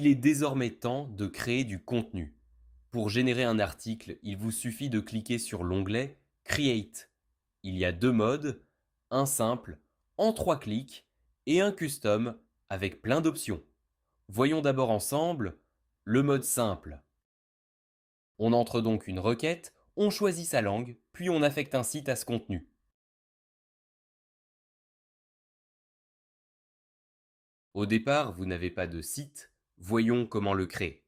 Il est désormais temps de créer du contenu. Pour générer un article, il vous suffit de cliquer sur l'onglet Create. Il y a deux modes, un simple, en 3 clics, et un custom, avec plein d'options. Voyons d'abord ensemble le mode simple. On entre donc une requête, on choisit sa langue, puis on affecte un site à ce contenu. Au départ, vous n'avez pas de site, voyons comment le créer.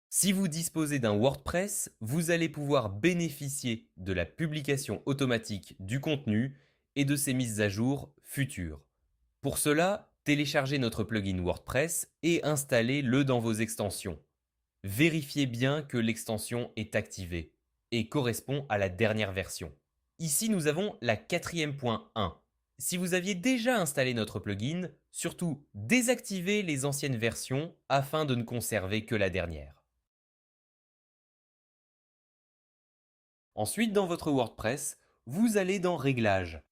Si vous disposez d'un WordPress, vous allez pouvoir bénéficier de la publication automatique du contenu et de ses mises à jour futures. Pour cela, téléchargez notre plugin WordPress et installez-le dans vos extensions. Vérifiez bien que l'extension est activée et correspond à la dernière version. Ici, nous avons la 4.1. Si vous aviez déjà installé notre plugin, surtout désactivez les anciennes versions afin de ne conserver que la dernière. Ensuite, dans votre WordPress, vous allez dans Réglages,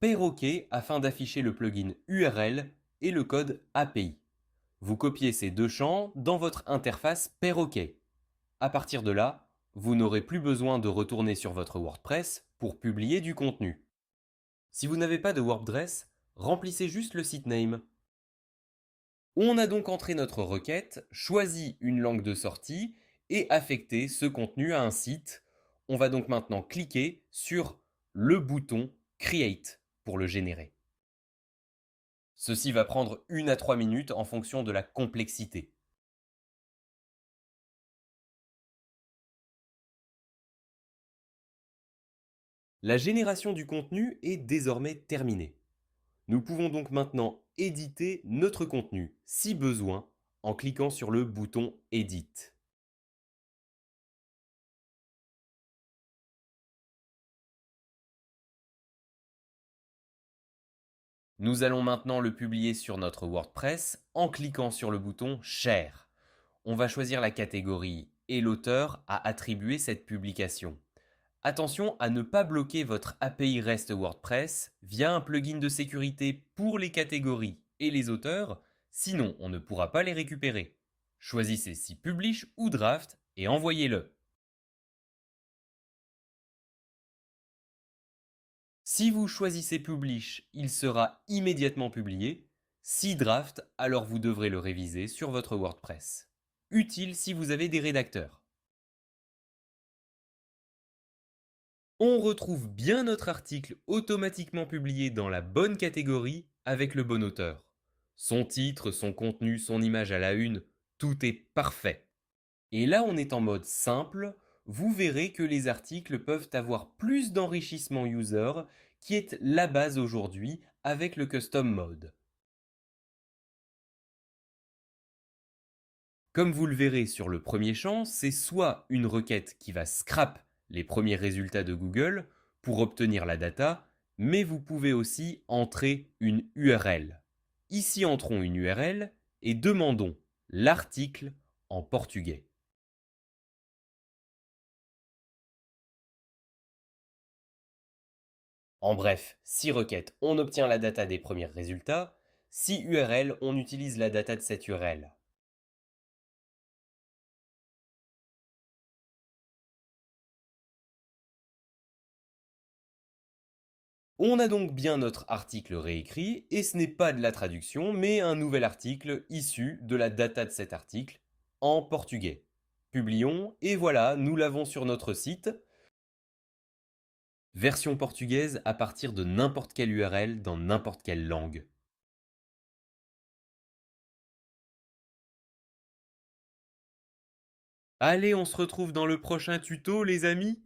Perroquet afin d'afficher le plugin URL et le code API. Vous copiez ces deux champs dans votre interface Perroquet. À partir de là, vous n'aurez plus besoin de retourner sur votre WordPress pour publier du contenu. Si vous n'avez pas de WordPress, remplissez juste le site name. On a donc entré notre requête, choisi une langue de sortie et affecté ce contenu à un site. On va donc maintenant cliquer sur le bouton Create pour le générer. Ceci va prendre 1 à 3 minutes en fonction de la complexité. La génération du contenu est désormais terminée. Nous pouvons donc maintenant éditer notre contenu, si besoin, en cliquant sur le bouton Edit. Nous allons maintenant le publier sur notre WordPress en cliquant sur le bouton Share. On va choisir la catégorie et l'auteur à attribuer cette publication. Attention à ne pas bloquer votre API REST WordPress via un plugin de sécurité pour les catégories et les auteurs, sinon on ne pourra pas les récupérer. Choisissez si Publish ou Draft et envoyez-le. Si vous choisissez Publish, il sera immédiatement publié. Si Draft, alors vous devrez le réviser sur votre WordPress. Utile si vous avez des rédacteurs. On retrouve bien notre article automatiquement publié dans la bonne catégorie avec le bon auteur. Son titre, son contenu, son image à la une, tout est parfait. Et là, on est en mode simple. Vous verrez que les articles peuvent avoir plus d'enrichissement user, qui est la base aujourd'hui avec le custom mode. Comme vous le verrez sur le premier champ, c'est soit une requête qui va scrap les premiers résultats de Google pour obtenir la data, mais vous pouvez aussi entrer une URL. Ici, entrons une URL et demandons l'article en portugais. En bref, si requête, on obtient la data des premiers résultats, si URL, on utilise la data de cette URL. On a donc bien notre article réécrit, et ce n'est pas de la traduction, mais un nouvel article issu de la data de cet article, en portugais. Publions, et voilà, nous l'avons sur notre site. Version portugaise à partir de n'importe quelle URL dans n'importe quelle langue. Allez, on se retrouve dans le prochain tuto, les amis!